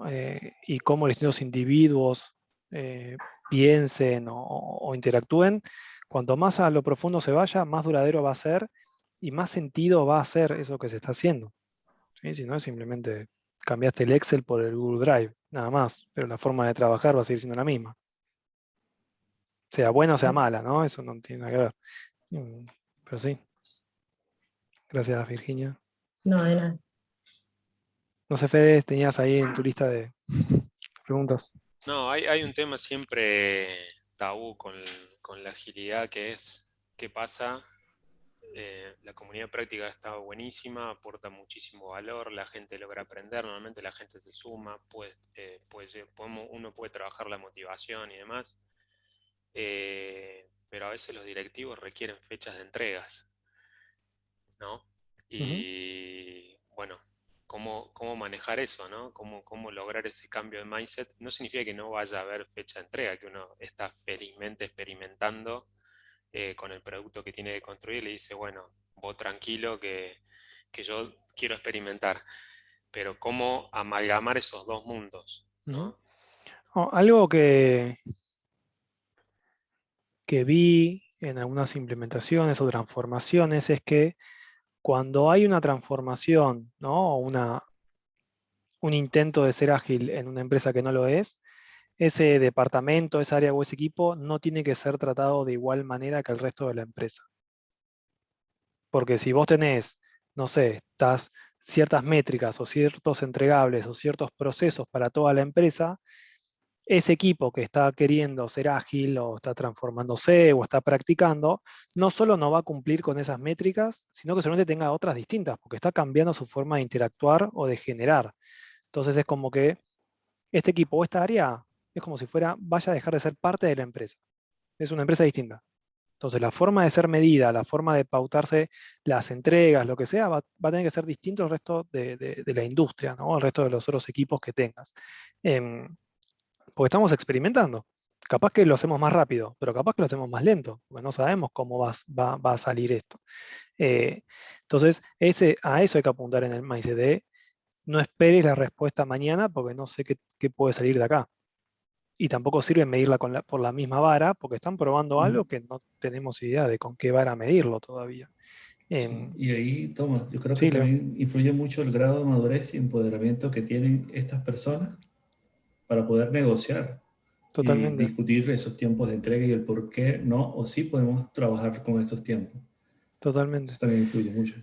y cómo los distintos individuos piensen o interactúen, cuanto más a lo profundo se vaya, más duradero va a ser y más sentido va a hacer eso que se está haciendo. ¿Sí? Si no es simplemente cambiaste el Excel por el Google Drive, nada más, pero la forma de trabajar va a seguir siendo la misma. Sea buena o sea mala, ¿no? Eso no tiene nada que ver. Pero sí, gracias Virginia. No, de nada. No sé, Fede, tenías ahí en tu lista de preguntas. No, hay un tema siempre tabú con la agilidad que es qué pasa. La comunidad práctica está buenísima, aporta muchísimo valor, la gente logra aprender, normalmente la gente se suma, uno puede trabajar la motivación y demás, pero a veces los directivos requieren fechas de entregas, ¿no? Ujú, Y bueno, cómo manejar eso, ¿no? Cómo lograr ese cambio de mindset. No significa que no vaya a haber fecha de entrega, que uno está felizmente experimentando con el producto que tiene que construir, le dice, bueno, vos tranquilo que yo quiero experimentar, pero cómo amalgamar esos dos mundos, ujú. ¿no? Algo que vi en algunas implementaciones o transformaciones es que cuando hay una transformación, ¿no? O un intento de ser ágil en una empresa que no lo es, ese departamento, esa área o ese equipo no tiene que ser tratado de igual manera que el resto de la empresa. Porque si vos tenés, no sé, ciertas métricas o ciertos entregables o ciertos procesos para toda la empresa, ese equipo que está queriendo ser ágil o está transformándose o está practicando, no solo no va a cumplir con esas métricas, sino que solamente tenga otras distintas, porque está cambiando su forma de interactuar o de generar. Entonces es como que este equipo o esta área es como si vaya a dejar de ser parte de la empresa. Es una empresa distinta. Entonces la forma de ser medida, la forma de pautarse las entregas, lo que sea, va a tener que ser distinto al resto de la industria, ¿no? Al resto de los otros equipos que tengas. Em, Porque estamos experimentando. Capaz que lo hacemos más rápido, pero capaz que lo hacemos más lento, porque no sabemos cómo va a salir esto. Eh, entonces, a eso hay que apuntar en el mindset de no esperes la respuesta mañana porque no sé qué puede salir de acá. Y tampoco sirve medirla por la misma vara, porque están probando algo que no tenemos idea de con qué vara medirlo todavía. Sí, Em, y ahí, Tomás, yo creo que sí, Leo, también influye mucho el grado de madurez y empoderamiento que tienen estas personas para poder negociar y totalmente. discutir esos tiempos de entrega y el por qué no o sí podemos trabajar con estos tiempos. Totalmente. Eso también influye mucho.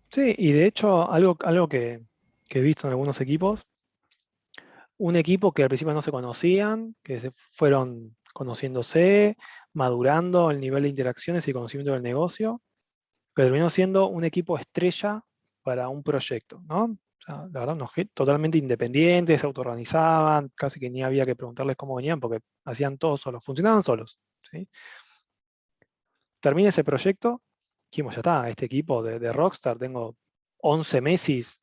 Sí, y de hecho, algo que he visto en algunos equipos, un equipo que al principio no se conocían, que se fueron conociéndose, madurando el nivel de interacciones y conocimiento del negocio, pero terminó siendo un equipo estrella para un proyecto, ¿no? O sea, la verdad, totalmente independientes, se autoorganizaban, casi que ni había que preguntarles cómo venían porque hacían todo solos, funcionaban solos, ¿sí? Termina ese proyecto, dijimos, ya está, este equipo de Rockstar, tengo 11 Messis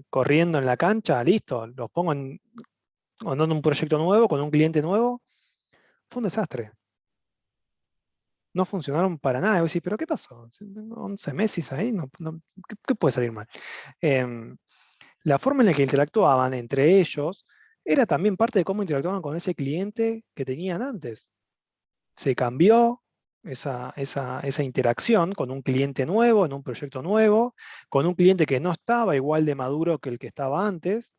corriendo en la cancha, listo, los pongo andando en un proyecto nuevo, con un cliente nuevo. Fue un desastre. No funcionaron para nada. Y vos decís, ¿pero qué pasó? 11 Messis ahí, ¿qué puede salir mal? La forma en la que interactuaban entre ellos era también parte de cómo interactuaban con ese cliente que tenían antes. Se cambió esa interacción con un cliente nuevo, en un proyecto nuevo, con un cliente que no estaba igual de maduro que el que estaba antes,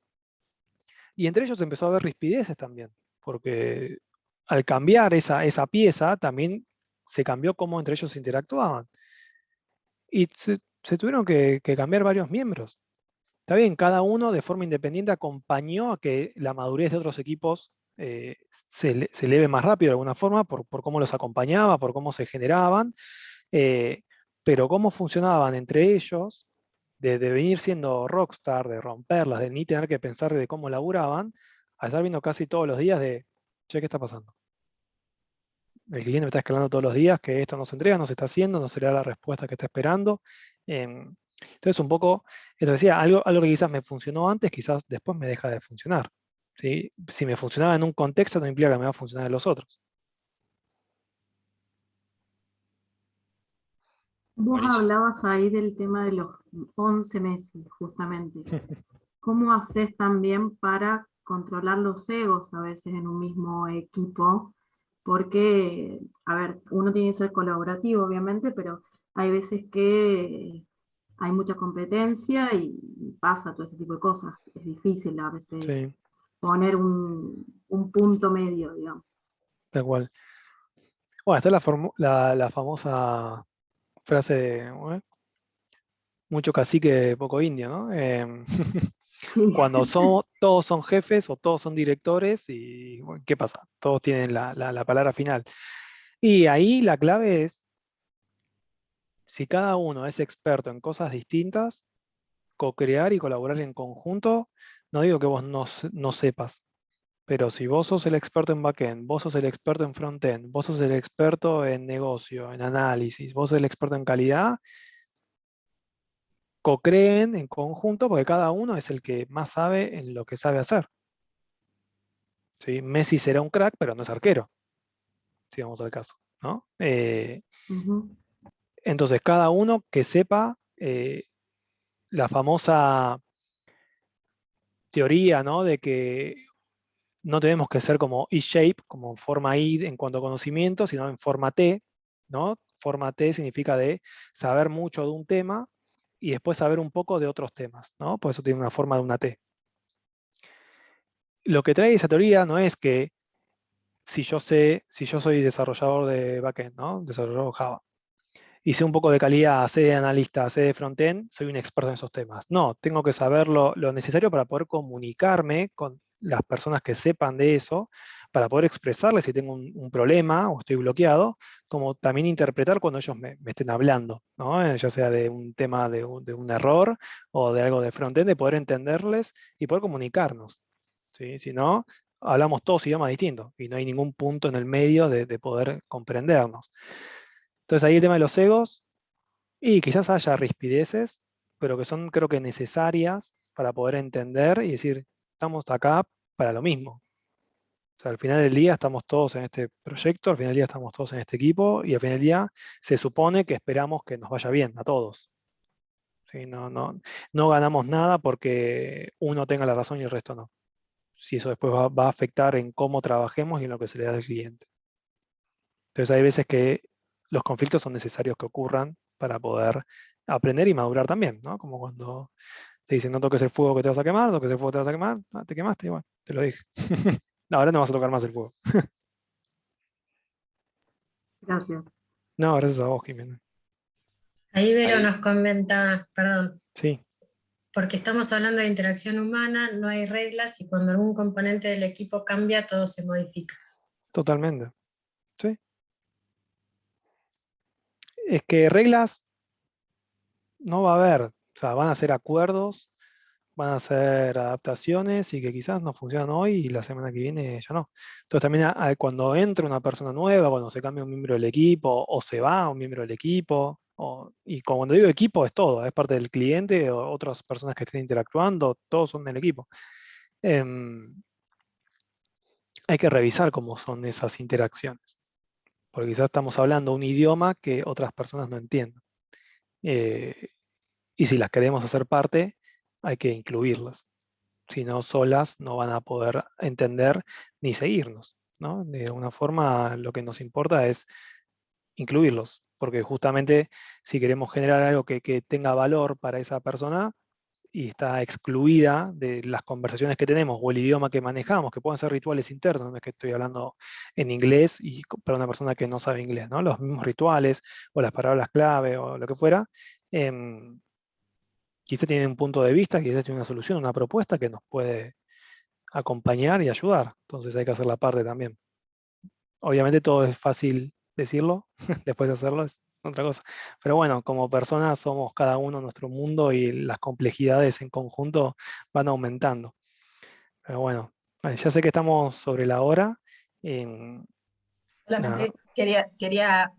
y entre ellos empezó a haber rispideces también, porque al cambiar esa pieza también se cambió cómo entre ellos interactuaban. Y se tuvieron que cambiar varios miembros. Está bien, cada uno de forma independiente acompañó a que la madurez de otros equipos se eleve más rápido de alguna forma, por cómo los acompañaba, por cómo se generaban, eh, pero cómo funcionaban entre ellos, de venir siendo rockstar, de romperlas, de ni tener que pensar de cómo laburaban, a estar viendo casi todos los días de, che, ¿qué está pasando? El cliente me está escalando todos los días que esto no se entrega, no se está haciendo, no se le da la respuesta que está esperando. Entonces, un poco, esto decía, algo que quizás me funcionó antes, quizás después me deja de funcionar. ¿Sí? Si me funcionaba en un contexto, no implica que me va a funcionar en los otros. Vos Buenísimo. hablabas ahí del tema de los 11 meses, justamente. ¿Cómo haces también para controlar los egos a veces en un mismo equipo? Porque, a ver, uno tiene que ser colaborativo, obviamente, pero hay veces que hay mucha competencia y pasa todo ese tipo de cosas. Es difícil a veces Sí, poner un punto medio, digamos. tal cual. Bueno, está la famosa frase de mucho cacique, poco indio, ¿no? Sí. Cuando todos son jefes o todos son directores, y bueno, ¿qué pasa? Todos tienen la palabra final. Y ahí la clave es, si cada uno es experto en cosas distintas, co-crear y colaborar en conjunto, no digo que vos no sepas, pero si vos sos el experto en backend, vos sos el experto en frontend, vos sos el experto en negocio, en análisis, vos sos el experto en calidad, co-creen en conjunto porque cada uno es el que más sabe en lo que sabe hacer. ¿Sí? Messi será un crack, pero no es arquero, si vamos al caso, ¿no? Ujú. Entonces, cada uno que sepa la famosa teoría, ¿no? De que no tenemos que ser como E-shape, como forma I en cuanto a conocimiento, sino en forma T, ¿no? Forma T significa de saber mucho de un tema y después saber un poco de otros temas, ¿no? Por eso tiene una forma de una T. Lo que trae esa teoría no es que si yo soy desarrollador de backend, ¿no? Desarrollador Java, y sé un poco de calidad, sé de analista, sé de frontend, soy un experto en esos temas. No, tengo que saber lo necesario para poder comunicarme con las personas que sepan de eso, para poder expresarles si tengo un problema o estoy bloqueado, como también interpretar cuando ellos me estén hablando, ¿no? Ya sea de un tema de un error o de algo de frontend, de poder entenderles y poder comunicarnos. ¿Sí? Si no, hablamos todos idiomas distintos y no hay ningún punto en el medio de poder comprendernos. Entonces ahí el tema de los egos, y quizás haya rispideces, pero que son creo que necesarias para poder entender y decir, estamos acá para lo mismo. O sea, al final del día estamos todos en este proyecto, al final del día estamos todos en este equipo y al final del día se supone que esperamos que nos vaya bien a todos. ¿Sí? No ganamos nada porque uno tenga la razón y el resto no. Si eso después va a afectar en cómo trabajemos y en lo que se le da al cliente. Entonces hay veces que los conflictos son necesarios que ocurran para poder aprender y madurar también, ¿no? Como cuando te dicen no toques el fuego que te vas a quemar, toques el fuego que te vas a quemar, te quemaste, igual, te lo dije. No, ahora no vas a tocar más el fuego. Gracias. No, gracias a vos, Jimena. Ahí Vero Ahí. nos comenta, perdón, Sí, porque estamos hablando de interacción humana, no hay reglas y cuando algún componente del equipo cambia, todo se modifica. totalmente. Sí. Es que reglas no va a haber, o sea, van a ser acuerdos, van a ser adaptaciones y que quizás no funcionan hoy y la semana que viene ya no. Entonces también cuando entra una persona nueva, cuando se cambia un miembro del equipo o se va un miembro del equipo, y cuando digo equipo es todo, es parte del cliente o otras personas que estén interactuando, todos son del equipo. Em, Hay que revisar cómo son esas interacciones, porque quizás estamos hablando un idioma que otras personas no entienden. Eh, y si las queremos hacer parte, hay que incluirlas. Si no, solas no van a poder entender ni seguirnos, ¿no? De alguna forma, lo que nos importa es incluirlos, porque justamente si queremos generar algo que tenga valor para esa persona y está excluida de las conversaciones que tenemos o el idioma que manejamos, que pueden ser rituales internos, no es que estoy hablando en inglés y para una persona que no sabe inglés, ¿no? Los mismos rituales o las palabras clave o lo que fuera, quizá tiene un punto de vista, quizás tiene una solución, una propuesta que nos puede acompañar y ayudar. Entonces hay que hacer la parte también. Obviamente todo es fácil decirlo, después de hacerlo es otra cosa. Pero bueno, como personas somos cada uno nuestro mundo y las complejidades en conjunto van aumentando. Pero bueno, ya sé que estamos sobre la hora. em, nada, Solamente quería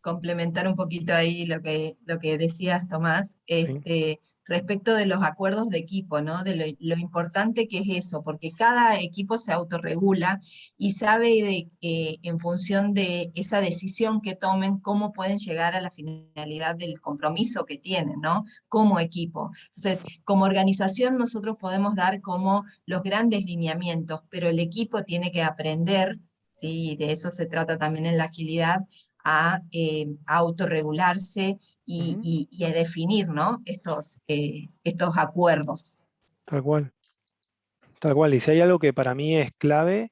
complementar un poquito ahí lo que decías, Tomás, sí. respecto de los acuerdos de equipo, ¿no? De lo importante que es eso, porque cada equipo se autorregula y sabe en función de esa decisión que tomen, cómo pueden llegar a la finalidad del compromiso que tienen, ¿no? Como equipo. Entonces, como organización nosotros podemos dar como los grandes lineamientos, pero el equipo tiene que aprender, ¿sí? De eso se trata también en la agilidad, a autorregularse Ujú, y a definir, ¿no? Estos acuerdos. tal cual. Tal cual. Y si hay algo que para mí es clave,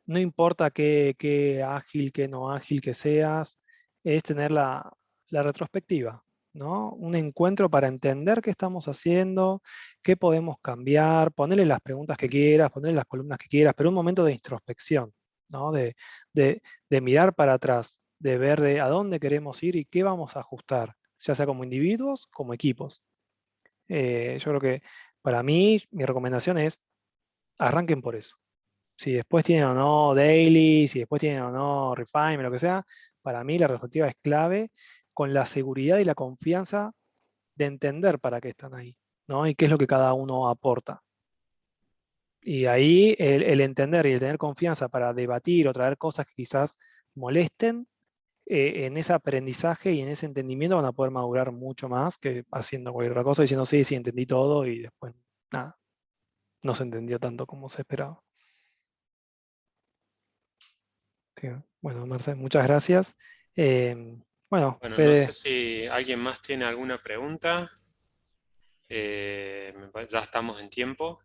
no importa qué ágil, qué no ágil que seas, es tener la retrospectiva, ¿no? Un encuentro para entender qué estamos haciendo, qué podemos cambiar, ponerle las preguntas que quieras, ponerle las columnas que quieras, pero un momento de introspección, ¿no? De mirar para atrás, de ver de a dónde queremos ir y qué vamos a ajustar, ya sea como individuos, como equipos. Yo creo que para mí, mi recomendación es arranquen por eso. Si después tienen o no daily, si después tienen o no refinement, lo que sea, para mí la perspectiva es clave con la seguridad y la confianza de entender para qué están ahí, ¿no? Y qué es lo que cada uno aporta. Y ahí el entender y el tener confianza para debatir o traer cosas que quizás molesten, en ese aprendizaje y en ese entendimiento van a poder madurar mucho más que haciendo cualquier otra cosa, diciendo sí, sí, entendí todo y después nada, no se entendió tanto como se esperaba. Sí, bueno, Marcel, muchas gracias. Bueno, Bueno, no sé Fede, si alguien más tiene alguna pregunta. Ya estamos en tiempo.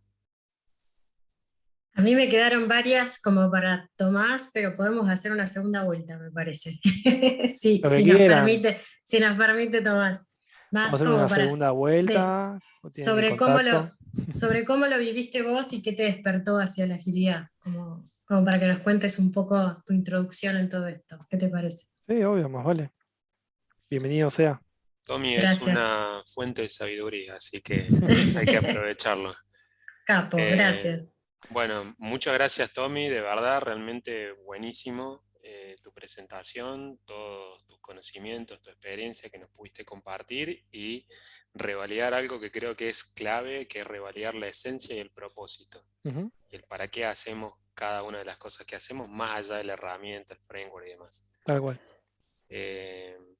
A mí me quedaron varias como para Tomás, pero podemos hacer una segunda vuelta, me parece. Sí, lo que quieran, si nos permite Tomás. vamos a Más hacer una como para segunda de- vuelta, tienen mi sobre contacto. sobre cómo lo viviste vos y qué te despertó hacia la agilidad, como para que nos cuentes un poco tu introducción en todo esto. ¿Qué te parece? Sí, obvio, más vale. Bienvenido sea. Tommy es Gracias. una fuente de sabiduría, así que hay que aprovecharlo. Capo, Eh, gracias. bueno, muchas gracias Tommy, de verdad, realmente buenísimo tu presentación, todos tus conocimientos, tu experiencia que nos pudiste compartir y revalidar algo que creo que es clave, que es revalidar la esencia y el propósito, Ujú, y el para qué hacemos cada una de las cosas que hacemos, más allá de la herramienta, el framework y demás. tal cual.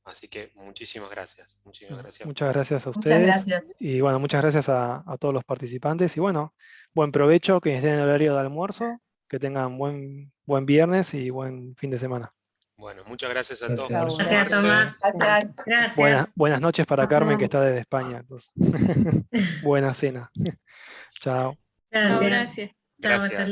Así que muchísimas gracias. Muchísimas No, gracias muchas gracias a Muchas ustedes. gracias. Y bueno, muchas gracias a todos los participantes. Y bueno, buen provecho, que estén en el horario de almuerzo, que tengan buen viernes y buen fin de semana. Bueno, muchas gracias a todos Gracias. por Chao, Gracias, sumarse. Tomás. Gracias. Gracias. Buenas noches para Carmen, que Gracias. está desde España. Entonces. Buena cena. Chao. Gracias. gracias. Chao, hasta luego. Gracias.